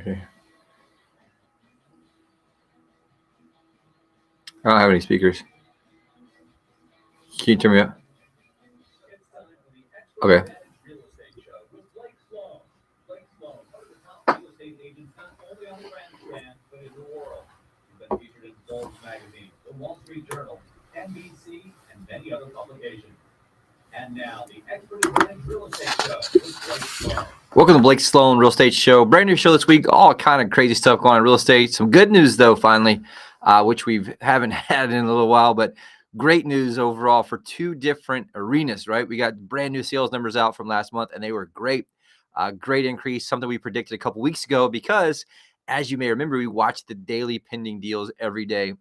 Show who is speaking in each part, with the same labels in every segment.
Speaker 1: Okay. I don't have any speakers. Can you turn me up? Okay. Welcome to Blake Sloan Real Estate Show. Brand new show this week. All kind of crazy stuff going on in real estate. Some good news though, finally, which we haven't had in a little while, but great news overall for two different arenas, right? We got brand new sales numbers out from last month, and they were great. Great increase, something we predicted a couple weeks ago because, as you may remember, we watch the daily pending deals every day.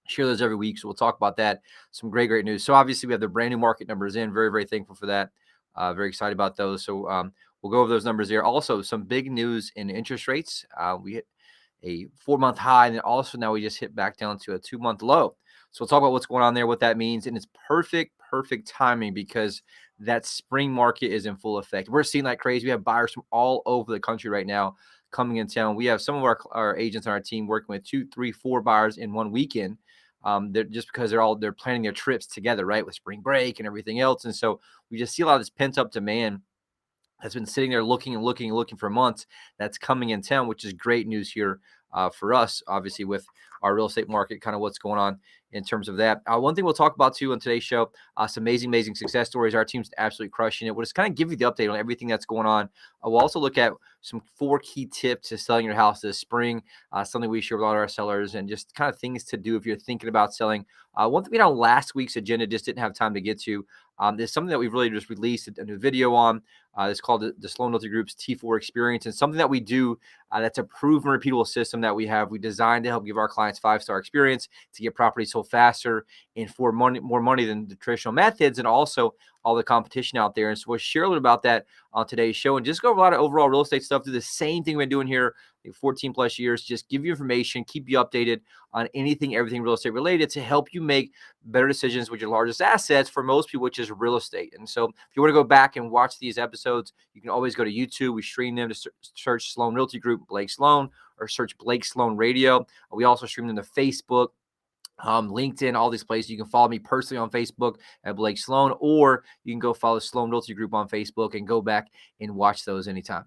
Speaker 1: Share those every week, so we'll talk about that. Some great news. So obviously we have the brand new market numbers in. Very thankful for that. Very excited about those. So we'll go over those numbers there. Also, some big news in interest rates. We hit a 4-month high, and then also now we just hit back down to a 2-month low. So we'll talk about what's going on there, what that means, and it's perfect timing because that spring market is in full effect. We're seeing like crazy. We have buyers from all over the country right now coming in town. We have some of our agents on our team working with 2, 3, 4 buyers in one weekend. They're just because they're planning their trips together, right, with spring break and everything else. And so we just see a lot of this pent up demand that's been sitting there looking for months. That's coming in town, which is great news here for us, obviously, with our real estate market, kind of what's going on in terms of that. One thing we'll talk about too on today's show, some amazing success stories. Our team's absolutely crushing it. We'll just kind of give you the update on everything that's going on. We'll also look at some 4 key tips to selling your house this spring, something we share with all our sellers, and just kind of things to do if you're thinking about selling. One thing we know last week's agenda just didn't have time to get to. There's something that we've really just released a new video on. It's called the Sloan Realty Group's T4 Experience, and something that we do that's a proven, repeatable system that we have. We designed to help give our clients 5-star experience to get properties sold faster and for more money than the traditional methods, and also all the competition out there. And so we'll share a little about that on today's show and just go over a lot of overall real estate stuff. Do the same thing we've been doing here 14 plus years. Just give you information, keep you updated on everything real estate related to help you make better decisions with your largest assets for most people, which is real estate. And so if you want to go back and watch these episodes, you can always go to YouTube. We stream them to search Sloan Realty Group, Blake Sloan, or search Blake Sloan Radio. We also stream them to Facebook, LinkedIn, all these places. You can follow me personally on Facebook at Blake Sloan, or you can go follow Sloan Realty Group on Facebook and go back and watch those anytime.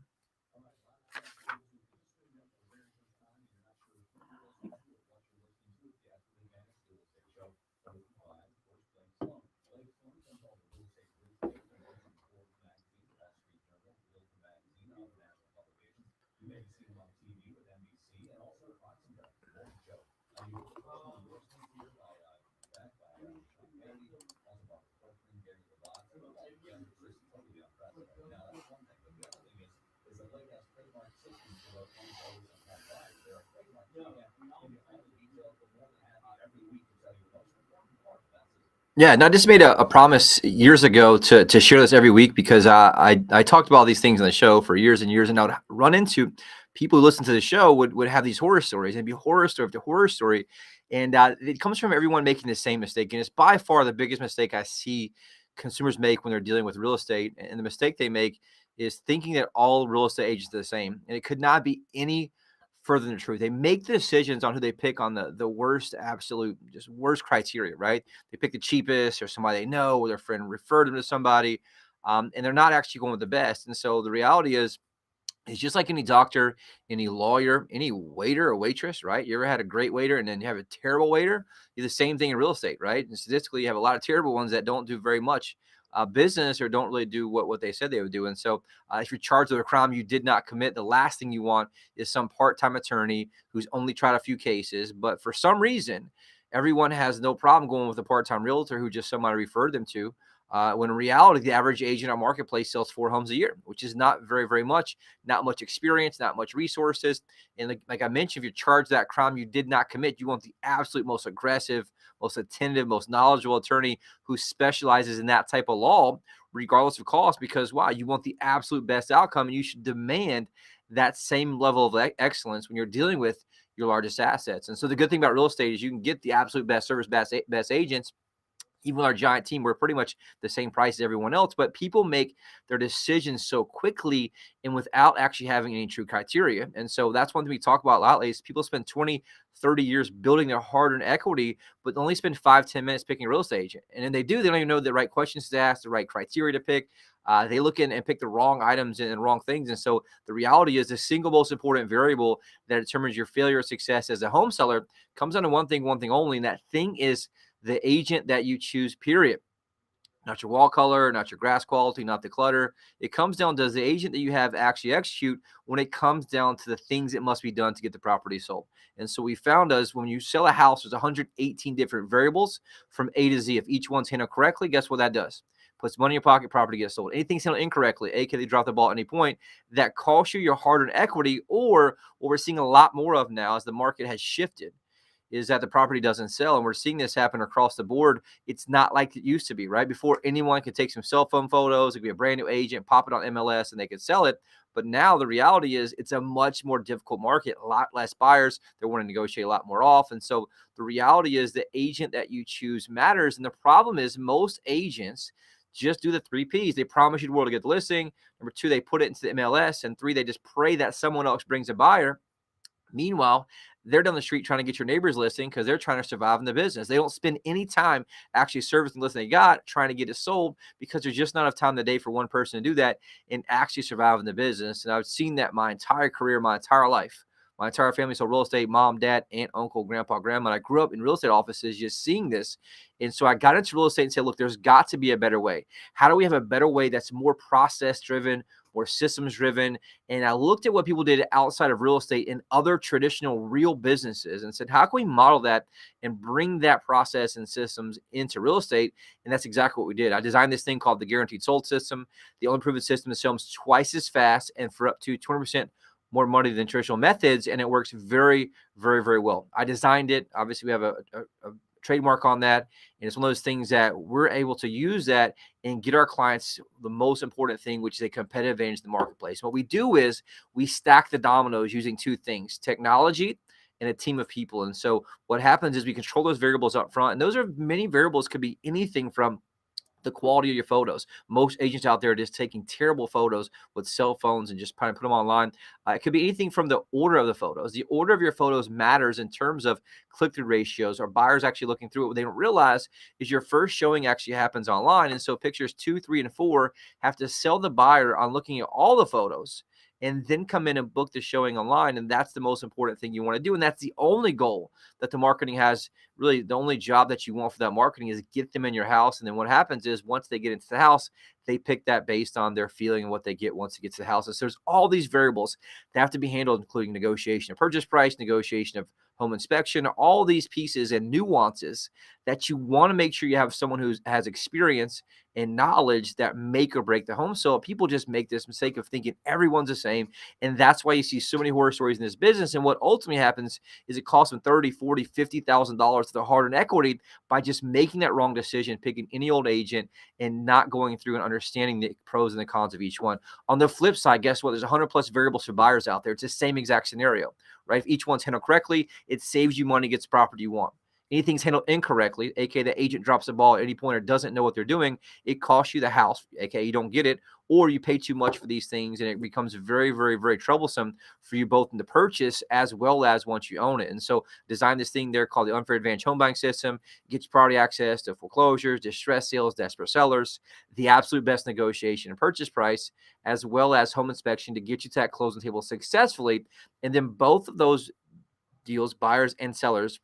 Speaker 1: Yeah, and I just made a promise years ago to share this every week because I talked about all these things on the show for years and years, and I would run into people who listen to the show would have these horror stories, and it'd be horror story after horror story, and it comes from everyone making the same mistake, and it's by far the biggest mistake I see consumers make when they're dealing with real estate, and the mistake they make is thinking that all real estate agents are the same, and it could not be any further than the truth. They make the decisions on who they pick on the worst, absolute, just worst criteria, right? They pick the cheapest or somebody they know or their friend referred them to somebody, and they're not actually going with the best. And so the reality is, it's just like any doctor, any lawyer, any waiter or waitress, right? You ever had a great waiter and then you have a terrible waiter? You're the same thing in real estate, right? And statistically, you have a lot of terrible ones that don't do very much business or don't really do what they said they would do. And so if you're charged with a crime you did not commit, the last thing you want is some part-time attorney who's only tried a few cases, but for some reason, everyone has no problem going with a part-time realtor who just somebody referred them to. When in reality, the average agent on marketplace sells 4 homes a year, which is not very much, not much experience, not much resources. And like I mentioned, if you charge that crime you did not commit, you want the absolute most aggressive, most attentive, most knowledgeable attorney who specializes in that type of law, regardless of cost, because wow, you want the absolute best outcome, and you should demand that same level of excellence when you're dealing with your largest assets. And so the good thing about real estate is you can get the absolute best service, best agents even with our giant team, we're pretty much the same price as everyone else, but people make their decisions so quickly and without actually having any true criteria. And so that's one thing we talk about a lot lately is people spend 20, 30 years building their hard-earned equity, but only spend 5, 10 minutes picking a real estate agent. And then they don't even know the right questions to ask, the right criteria to pick. They look in and pick the wrong items and wrong things. And so the reality is the single most important variable that determines your failure or success as a home seller comes down to one thing only. And that thing is the agent that you choose, period. Not your wall color, not your grass quality, not the clutter. It comes down to, does the agent that you have actually execute when it comes down to the things that must be done to get the property sold. And so we found us when you sell a house, there's 118 different variables from A to Z. If each one's handled correctly, guess what that does? Puts money in your pocket, property gets sold. Anything's handled incorrectly, aka they drop the ball at any point, that costs you your hard-earned equity, or what we're seeing a lot more of now as the market has shifted is that the property doesn't sell. And we're seeing this happen across the board. It's not like it used to be, right? Before anyone could take some cell phone photos, it could be a brand new agent, pop it on MLS, and they could sell it. But now the reality is it's a much more difficult market, a lot less buyers. They're wanting to negotiate a lot more off. And so the reality is the agent that you choose matters. And the problem is most agents just do the 3 Ps. They promise you the world to get the listing. Number 2, they put it into the MLS. And 3, they just pray that someone else brings a buyer. Meanwhile, they're down the street trying to get your neighbor's listing because they're trying to survive in the business. They don't spend any time actually servicing the listing they got, trying to get it sold, because there's just not enough time in the day for one person to do that and actually survive in the business. And I've seen that my entire career, my entire life. My entire family sold real estate, mom, dad, aunt, uncle, grandpa, grandma. And I grew up in real estate offices just seeing this. And so I got into real estate and said, look, there's got to be a better way. How do we have a better way that's more process driven, more systems driven? And I looked at what people did outside of real estate in other traditional real businesses and said, how can we model that and bring that process and systems into real estate? And that's exactly what we did. I designed this thing called the Guaranteed Sold System, the only proven system that sells twice as fast and for up to 20% more money than traditional methods. And it works very, very, very well. I designed it. Obviously, we have a trademark on that. And it's one of those things that we're able to use that and get our clients the most important thing, which is a competitive advantage in the marketplace. What we do is we stack the dominoes using 2 things, technology and a team of people. And so what happens is we control those variables up front. And those are many variables, could be anything from the quality of your photos. Most agents out there are just taking terrible photos with cell phones and just trying to put them online. It could be anything from the order of the photos. The order of your photos matters in terms of click-through ratios, or buyers actually looking through it. What they don't realize is your first showing actually happens online. And so pictures 2, 3, and 4 have to sell the buyer on looking at all the photos and then come in and book the showing online. And that's the most important thing you want to do. And that's the only goal that the marketing has. Really, the only job that you want for that marketing is get them in your house. And then what happens is once they get into the house, they pick that based on their feeling and what they get once it gets to the house. And so there's all these variables that have to be handled, including negotiation of purchase price, negotiation of home inspection, all these pieces and nuances that you want to make sure you have someone who has experience and knowledge that make or break the home. So people just make this mistake of thinking everyone's the same. And that's why you see so many horror stories in this business. And what ultimately happens is it costs them $30,000, $40,000, $50,000 to their hard-earned equity by just making that wrong decision, picking any old agent and not going through and understanding the pros and the cons of each one. On the flip side, guess what? There's 100 plus variables for buyers out there. It's the same exact scenario, right? If each one's handled correctly, it saves you money, gets the property you want. Anything's handled incorrectly, aka the agent drops the ball at any point or doesn't know what they're doing, it costs you the house, aka you don't get it, or you pay too much for these things, and it becomes very, very, very troublesome for you both in the purchase as well as once you own it. And so design this thing there called the Unfair Advantage Home Buying System. Gets you priority access to foreclosures, distress sales, desperate sellers, the absolute best negotiation and purchase price, as well as home inspection to get you to that closing table successfully. And then both of those deals, buyers and sellers,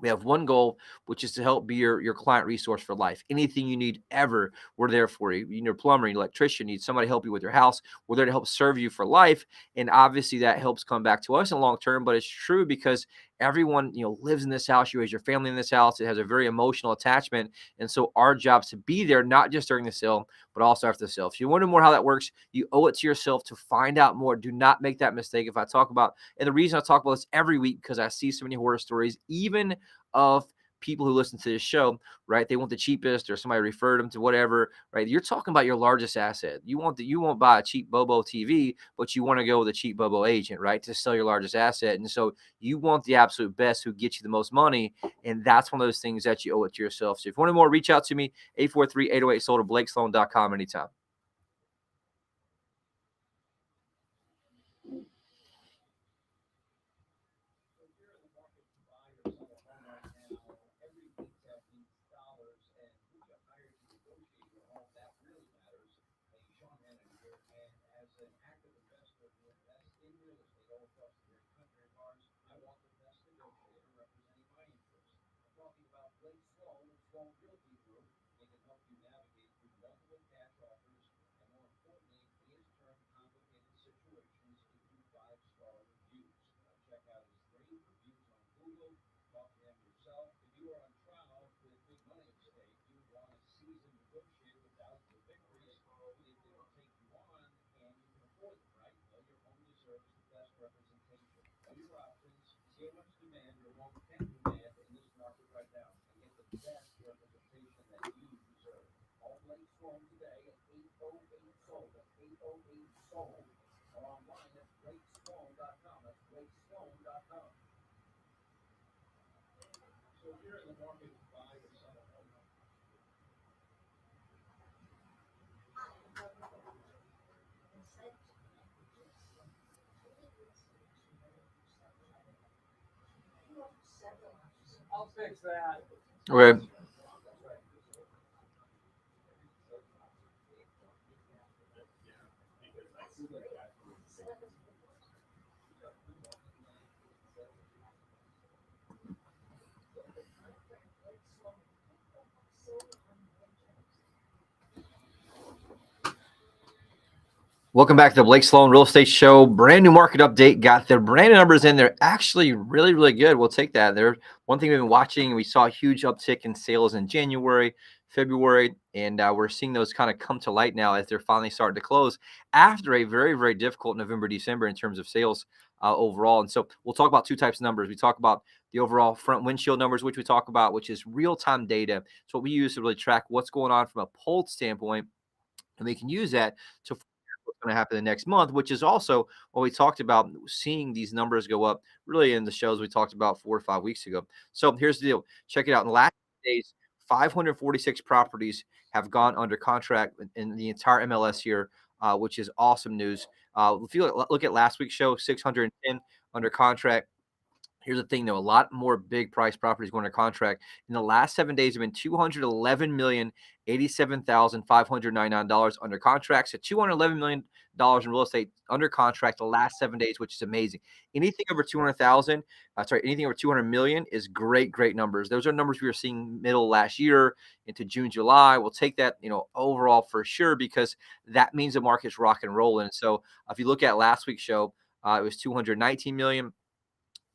Speaker 1: we have one goal, which is to help be your client resource for life. Anything you need ever, we're there for you. You need a plumber, you need an electrician, you need somebody to help you with your house. We're there to help serve you for life. And obviously that helps come back to us in the long term, but it's true because everyone, lives in this house. You raise your family in this house. It has a very emotional attachment. And so our job is to be there, not just during the sale, but also after the sale. If you wonder more how that works, you owe it to yourself to find out more. Do not make that mistake. And the reason I talk about this every week, because I see so many horror stories, even of people who listen to this show, right? They want the cheapest, or somebody referred them to whatever, right? You're talking about your largest asset. You won't buy a cheap Bobo TV, but you want to go with a cheap Bobo agent, right? To sell your largest asset. And so you want the absolute best who gets you the most money. And that's one of those things that you owe it to yourself. So if you want more, reach out to me, 843-808-SOLD, or BlakeSloan.com anytime. Okay. Welcome back to the Blake Sloan Real Estate Show. Brand new market update. Got their brand new numbers in. They're actually really, really good. We'll take that. They're one thing we've been watching. We saw a huge uptick in sales in January, February, and we're seeing those kind of come to light now as they're finally starting to close after a very, very difficult November, December in terms of sales overall. And so we'll talk about two types of numbers. We talk about the overall front windshield numbers, which we talk about, which is real-time data. It's what we use to really track what's going on from a polled standpoint, and we can use that to what's going to happen the next month, which is also what we talked about, seeing these numbers go up really in the shows we talked about 4 or 5 weeks ago. So here's the deal. Check it out. In the last days, 546 properties have gone under contract in the entire MLS here, which is awesome news. If you look at last week's show, 610 under contract. Here's the thing, though. A lot more big price properties going under contract. In the last 7 days, have been $211,087,599 under contract. So $211 million in real estate under contract the last 7 days, which is amazing. Anything over 200,000, anything over 200 million is great, great numbers. Those are numbers we were seeing middle last year into June, July. We'll take that, overall for sure, because that means the market's rock and rolling. So if you look at last week's show, it was 219 million.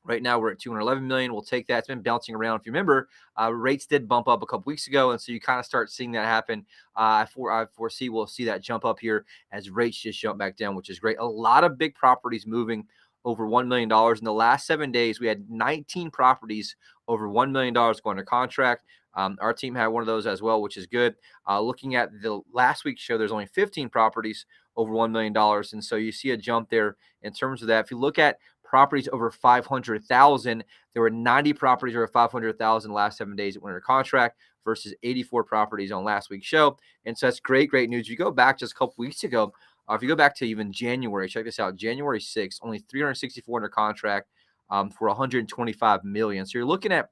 Speaker 1: Right now, we're at 211 million. We'll take that. It's been bouncing around. If you remember, rates did bump up a couple weeks ago, and so you kind of start seeing that happen. I foresee we'll see that jump up here as rates just jump back down, which is great. A lot of big properties moving over $1 million. In the last 7 days, we had 19 properties over $1 million going to contract. Our team had one of those as well, which is good. Looking at the last week's show, there's only 15 properties over $1 million. And so you see a jump there in terms of that. If you look at properties over 500,000, there were 90 properties over 500,000 last 7 days that went under contract versus 84 properties on last week's show. And so that's great, great news. If you go back just a couple weeks ago, if you go back to even January, check this out, January 6th, only 364 under contract for 125 million. So you're looking at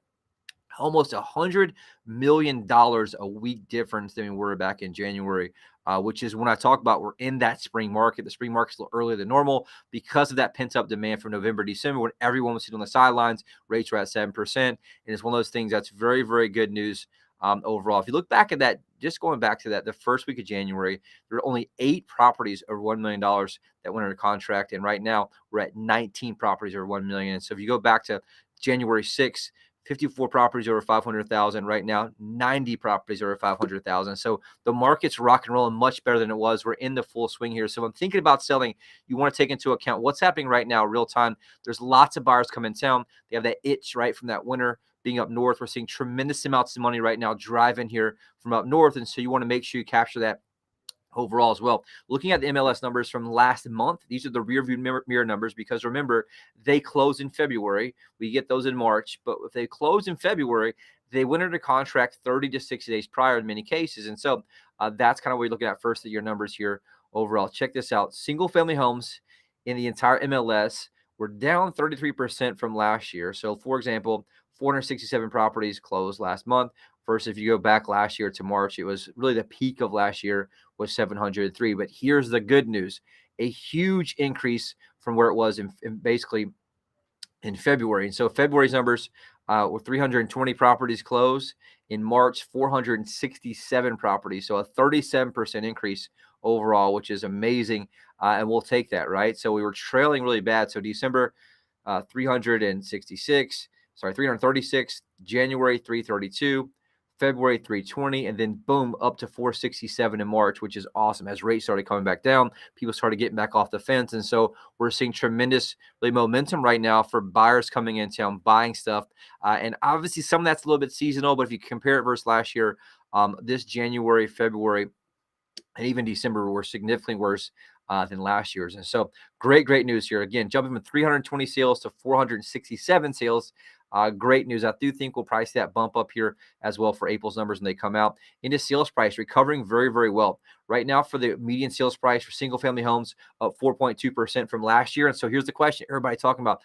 Speaker 1: almost $100 million a week difference than we were back in January, which is when I talk about we're in that spring market. The spring market's a little earlier than normal because of that pent-up demand from November, December, when everyone was sitting on the sidelines. Rates were at 7%. And it's one of those things that's very, very good news overall. If you look back at that, just going back to that, the first week of January, there were only 8 properties over $1 million that went under contract. And right now, we're at 19 properties over $1 million. And so if you go back to January 6th, 54 properties over 500,000 right now, 90 properties over 500,000. So the market's rock and rolling much better than it was. We're in the full swing here. So I'm thinking about selling. You want to take into account what's happening right now, real time. There's lots of buyers coming in town. They have that itch right from that winter being up north, we're seeing tremendous amounts of money right now driving here from up north. And so you want to make sure you capture that overall as well. Looking at the MLS numbers from last month, these are the rear view mirror numbers, because remember, they close in February. We get those in March, but if they close in February, they went under contract 30 to 60 days prior in many cases. And so that's kind of what we're looking at first at your numbers here overall. Check this out. Single family homes in the entire MLS were down 33% from last year. So for example, 467 properties closed last month versus if you go back last year to March, it was really the peak of last year was 703. But here's the good news: a huge increase from where it was in basically in February. And so February's numbers were 320 properties closed. In March, 467 properties. So a 37% increase overall, which is amazing. And we'll take that, right? So we were trailing really bad. So December, 336, January 332, February 320, and then boom, up to 467 in March, which is awesome. As rates started coming back down, people started getting back off the fence. And so we're seeing tremendous really momentum right now for buyers coming in town, buying stuff. And obviously some of that's a little bit seasonal, but if you compare it versus last year, this January, February, and even December were significantly worse than last year's. And so great news here. Again, jumping from 320 sales to 467 sales. Great news. I do think we'll price that bump up here as well for April's numbers when they come out. Into sales price, recovering very well. Right now for the median sales price for single family homes, up 4.2% from last year. And so here's the question. Everybody talking about,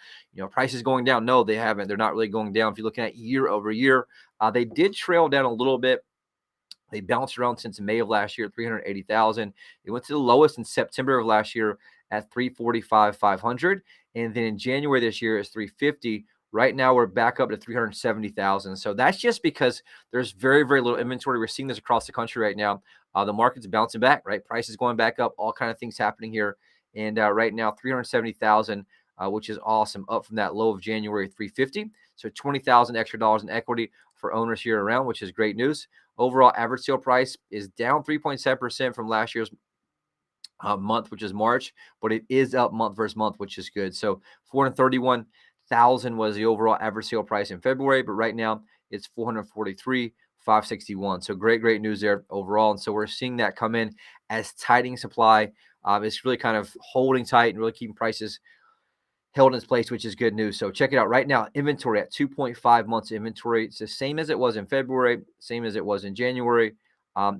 Speaker 1: prices going down. No, they haven't. They're not really going down. If you're looking at year over year, they did trail down a little bit. They bounced around since May of last year, 380,000. It went to the lowest in September of last year at 345,500. And then in January this year is 350. Right now we're back up to 370,000. So that's just because there's very little inventory. We're seeing this across the country right now. The market's bouncing back, right? Prices going back up, all kind of things happening here. And right now 370,000, which is awesome, up from that low of January 350. So 20,000 extra dollars in equity for owners here around, which is great news. Overall average sale price is down 3.7% from last year's month, which is March, but it is up month versus month, which is good. So 431,000 was the overall average sale price in February, but right now it's 443,561. So great news there overall. And so we're seeing that come in as tightening supply. It's really kind of holding tight and really keeping prices held in its place, which is good news. So check it out right now. Inventory at 2.5 months inventory. It's the same as it was in February, same as it was in January.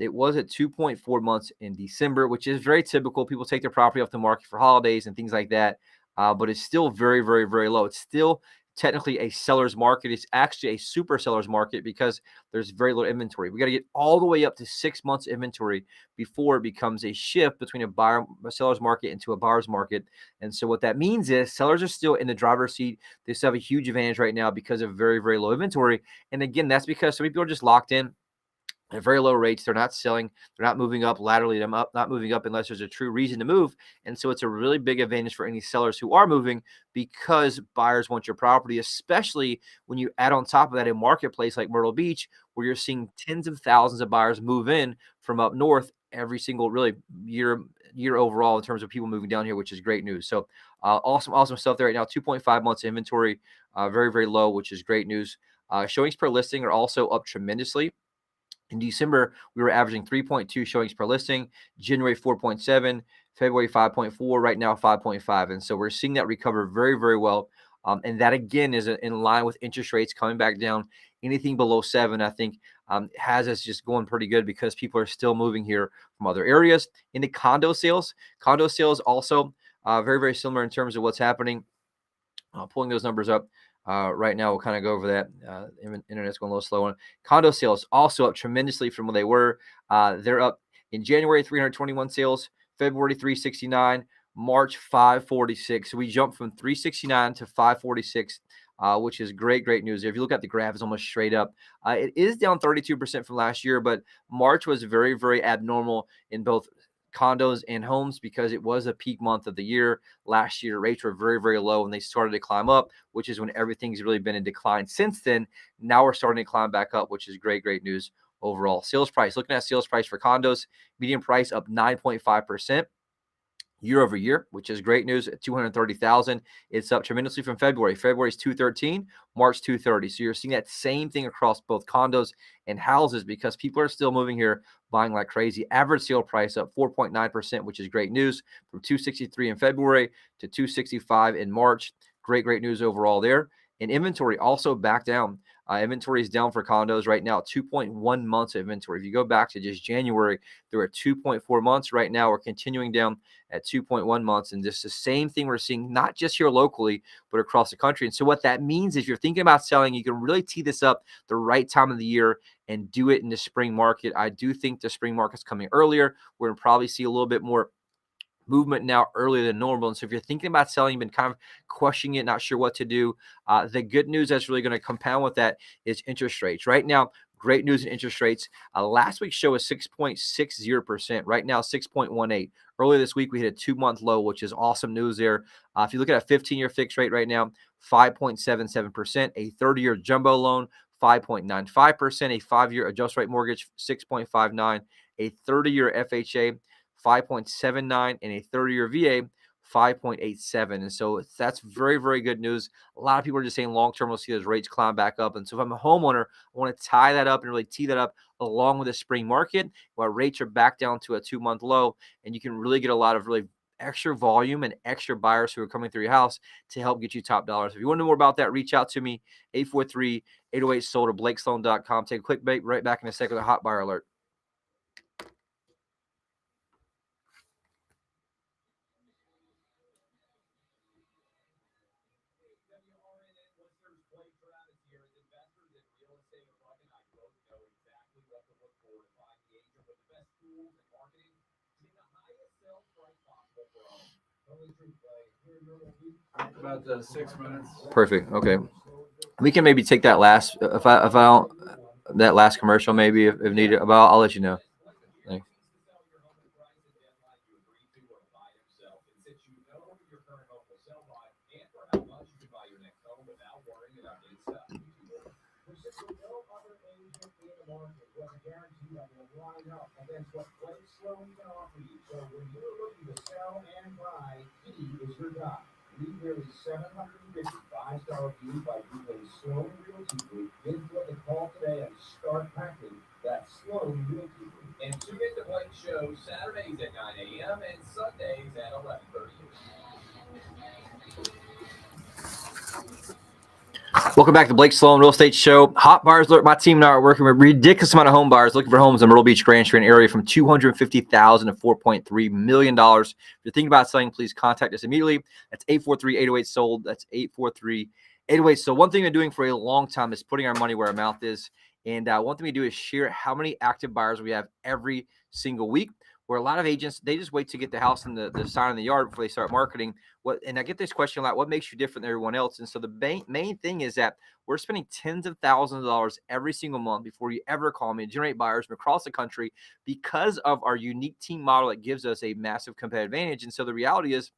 Speaker 1: It was at 2.4 months in December, which is very typical. People take their property off the market for holidays and things like that. But it's still very low. It's still technically a seller's market. It's actually a super seller's market because there's very little inventory. We got to get all the way up to 6 months inventory before it becomes a shift between a seller's market into a buyer's market. And so what that means is sellers are still in the driver's seat. They still have a huge advantage right now because of very low inventory. And again, that's because some people are just locked in at very low rates. They're not selling. They're not moving up laterally. They're not moving up unless there's a true reason to move. And so it's a really big advantage for any sellers who are moving because buyers want your property, especially when you add on top of that a marketplace like Myrtle Beach, where you're seeing tens of thousands of buyers move in from up north every single really year overall in terms of people moving down here, which is great news. So awesome stuff there right now. 2.5 months inventory, very low, which is great news. Showings per listing are also up tremendously. In December, we were averaging 3.2 showings per listing, January 4.7, February 5.4, right now 5.5. And so we're seeing that recover very well. And that, again, is in line with interest rates coming back down. Anything below 7, I think, has us just going pretty good because people are still moving here from other areas. Into condo sales also very similar in terms of what's happening. Pulling those numbers up. Right now, we'll kind of go over that. Internet's going a little slow on. Condo sales also up tremendously from what they were. They're up in January, 321 sales, February, 369, March, 546. So we jumped from 369 to 546, which is great news. If you look at the graph, it's almost straight up. It is down 32% from last year, but March was very abnormal in both condos and homes because it was a peak month of the year. Last year, rates were very low and they started to climb up, which is when everything's really been in decline since then. Now we're starting to climb back up, which is great news overall. Sales price, looking at sales price for condos, median price up 9.5%. year over year, which is great news at 230,000. It's up tremendously from February. February's 213, March 230. So you're seeing that same thing across both condos and houses because people are still moving here, buying like crazy. Average sale price up 4.9%, which is great news, from 263 in February to 265 in March. Great news overall there. And inventory also back down. Inventory is down for condos right now, 2.1 months of inventory. If you go back to just January, there were 2.4 months. Right now, we're continuing down at 2.1 months. And this is the same thing we're seeing, not just here locally, but across the country. And so what that means is you're thinking about selling, you can really tee this up the right time of the year and do it in the spring market. I do think the spring market's coming earlier. We're going to probably see a little bit more movement now earlier than normal. And so if you're thinking about selling, you've been kind of questioning it, not sure what to do, the good news that's really going to compound with that is interest rates. Right now, great news in interest rates. Last week's show was 6.60%. Right now, 6.18. Earlier this week, we hit a 2-month low, which is awesome news there. If you look at a 15-year fixed rate right now, 5.77%. A 30-year jumbo loan, 5.95%. A 5-year adjust rate mortgage, 6.59. A 30-year FHA, 5.79, and a 30-year VA, 5.87. And so that's very good news. A lot of people are just saying long-term we'll see those rates climb back up. And so if I'm a homeowner, I want to tie that up and really tee that up along with the spring market where rates are back down to a 2-month low, and you can really get a lot of really extra volume and extra buyers who are coming through your house to help get you top dollars. If you want to know more about that, reach out to me, 843-808-SOLD or BlakeSloan.com. Take a quick break, right back in a second with a hot buyer alert.
Speaker 2: About 6 minutes.
Speaker 1: Perfect. Okay. We can maybe take that last if I don't that last commercial maybe if needed. But I'll let you know. Thanks.
Speaker 3: Leave nearly 750 five-star reviews by Googling Sloan Realty Group. Give Blake a call today and start packing. That's Sloan Realty Group. And tune in to Blake's show Saturdays at 9 a.m. and Sundays at 11:30.
Speaker 1: Welcome back to Blake Sloan Real Estate Show. Hot buyers alert. My team and I are working with a ridiculous amount of home buyers looking for homes in Myrtle Beach, Grand Strand area from $250,000 to $4.3 million. If you're thinking about selling, please contact us immediately. That's 843-808-SOLD. That's 843-808-SOLD. One thing we're doing for a long time is putting our money where our mouth is. And one thing we do is share how many active buyers we have every single week. Where a lot of agents, they just wait to get the house and the sign in the yard before they start marketing. And I get this question a lot, what makes you different than everyone else? And so the main thing is that we're spending tens of thousands of dollars every single month before you ever call me to generate buyers from across the country because of our unique team model that gives us a massive competitive advantage. And so the reality is,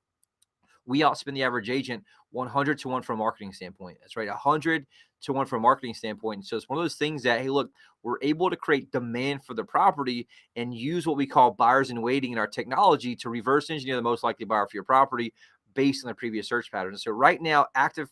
Speaker 1: we outspend the average agent 100 to 1 from a marketing standpoint. That's right, 100 to 1 from a marketing standpoint. So it's one of those things that, hey, look, we're able to create demand for the property and use what we call buyers in waiting in our technology to reverse engineer the most likely buyer for your property based on the previous search patterns. So right now, active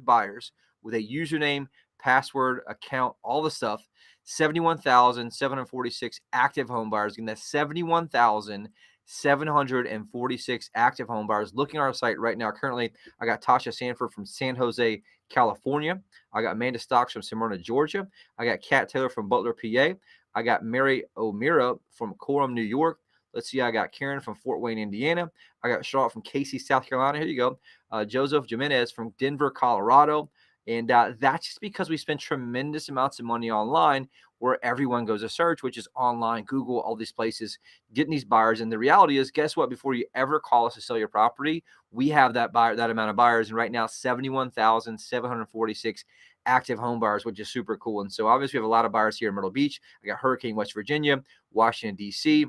Speaker 1: buyers with a username, password, account, all the stuff, 71,746 active home buyers. And that's 71,746 active home buyers looking at our site right now. Currently, I got Tasha Sanford from San Jose, California. I got Amanda Stocks from Smyrna, Georgia. I got Kat Taylor from Butler, PA. I got Mary O'Meara from Coram, New York. Let's see, I got Karen from Fort Wayne, Indiana. I got Charlotte from Casey, South Carolina. Here you go. Joseph Jimenez from Denver, Colorado. And that's just because we spend tremendous amounts of money online where everyone goes to search, which is online, Google, all these places, getting these buyers. And the reality is, guess what? Before you ever call us to sell your property, we have that amount of buyers. And right now, 71,746 active home buyers, which is super cool. And so obviously we have a lot of buyers here in Myrtle Beach. I got Hurricane, West Virginia, Washington, D.C.,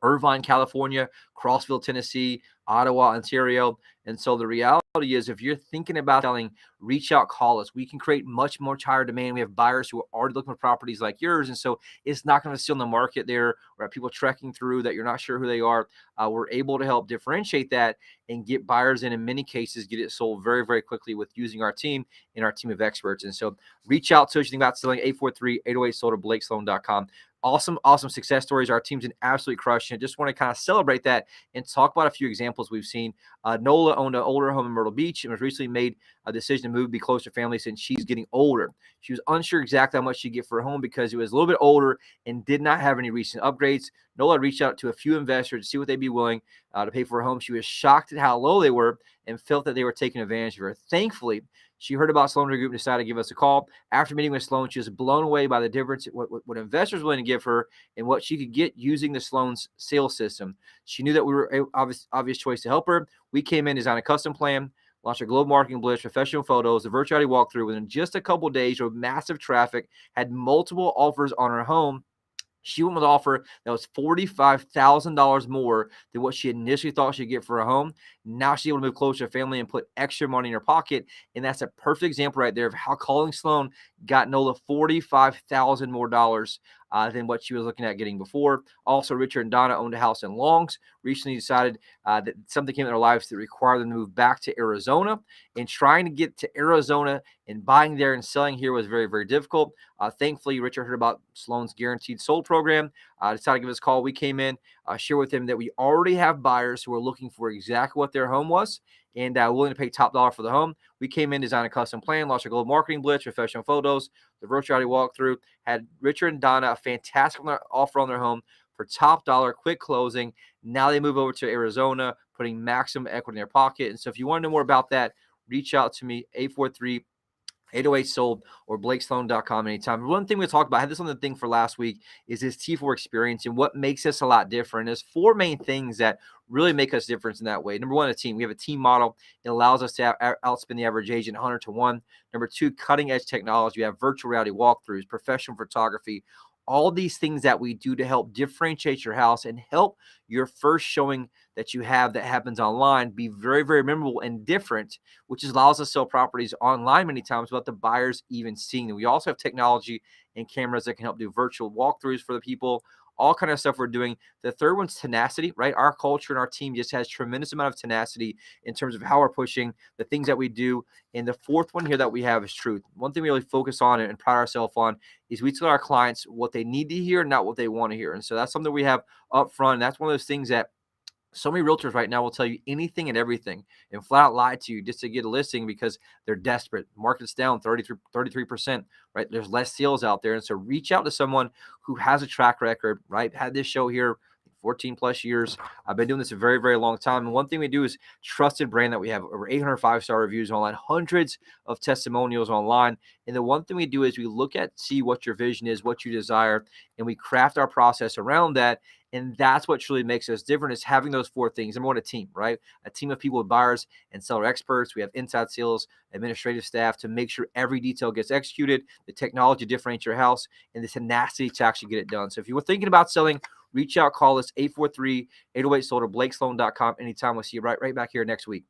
Speaker 1: Irvine, California, Crossville, Tennessee, Ottawa, Ontario. And so the reality reality is if you're thinking about selling, reach out, call us. We can create much more higher demand. We have buyers who are already looking for properties like yours. And so it's not going to sit in the market there or have people trekking through that you're not sure who they are. We're able to help differentiate that and get buyers in many cases, get it sold very, very quickly with using our team and our team of experts. And so reach out to us. You think about selling 843-808-SOLD or BlakeSloan.com. Awesome success stories. Our team's been absolutely crushing it. Just want to kind of celebrate that and talk about a few examples we've seen. Nola owned an older home in Myrtle Beach and was recently made a decision to move, be closer to family since she's getting older. She was unsure exactly how much she'd get for her home because it was a little bit older and did not have any recent upgrades. Nola reached out to a few investors to see what they'd be willing to pay for her home. She was shocked at how low they were and felt that they were taking advantage of her. Thankfully, she heard about Sloan Group and decided to give us a call. After meeting with Sloan, she was blown away by the difference in what investors were willing to give her and what she could get using the Sloan's sales system. She knew that we were an obvious choice to help her. We came in, designed a custom plan, launched a global marketing blitz, professional photos, the virtual reality walkthrough within just a couple of days with massive traffic, had multiple offers on her home. She went with an offer that was $45,000 more than what she initially thought she'd get for a home. Now she's able to move closer to family and put extra money in her pocket. And that's a perfect example right there of how calling Sloan got Nola $45,000 more dollars than what she was looking at getting before. Also, Richard and Donna owned a house in Longs. Recently decided that something came in their lives that required them to move back to Arizona. And trying to get to Arizona and buying there and selling here was very, very difficult. Thankfully, Richard heard about Sloan's Guaranteed Sold program. Decided to give us a call. We came in, share with him that we already have buyers who are looking for exactly what their home was and willing to pay top dollar for the home. We came in, designed a custom plan, launched a global marketing blitz, professional photos, the virtual reality walkthrough, had Richard and Donna a fantastic offer on their home for top dollar, quick closing. Now they move over to Arizona, putting maximum equity in their pocket. And so if you want to know more about that, reach out to me, 843-808-SOLD or BlakeSloan.com anytime. One thing we talked about, I had this on the thing for last week, is this T4 experience and what makes us a lot different. There's four main things that really make us different in that way. Number one, a team. We have a team model. It allows us to outspend the average agent 100 to 1. Number two, cutting edge technology. We have virtual reality walkthroughs, professional photography, all these things that we do to help differentiate your house and help your first showing that you have that happens online be very, very memorable and different, which allows us to sell properties online many times without the buyers even seeing them. We also have technology and cameras that can help do virtual walkthroughs for the people, all kind of stuff we're doing. The third one's tenacity, right? Our culture and our team just has tremendous amount of tenacity in terms of how we're pushing the things that we do. And the fourth one here that we have is truth. One thing we really focus on and pride ourselves on is we tell our clients what they need to hear, not what they want to hear. And so that's something we have up front. That's one of those things that so many realtors right now will tell you anything and everything and flat out lie to you just to get a listing because they're desperate. Market's down 33%, right? There's less sales out there. And so reach out to someone who has a track record, right? Had this show here 14 plus years. I've been doing this a very, very long time. And one thing we do is trusted brand that we have over 800 5-star reviews online, hundreds of testimonials online. And the one thing we do is we look at, see what your vision is, what you desire, and we craft our process around that. And that's what truly makes us different is having those four things. Number one, a team, right? A team of people with buyers and seller experts. We have inside sales, administrative staff to make sure every detail gets executed, the technology to differentiate your house, and the tenacity to actually get it done. So if you were thinking about selling, reach out, call us 843-808-SOLD or BlakeSloan.com anytime. We'll see you right back here next week.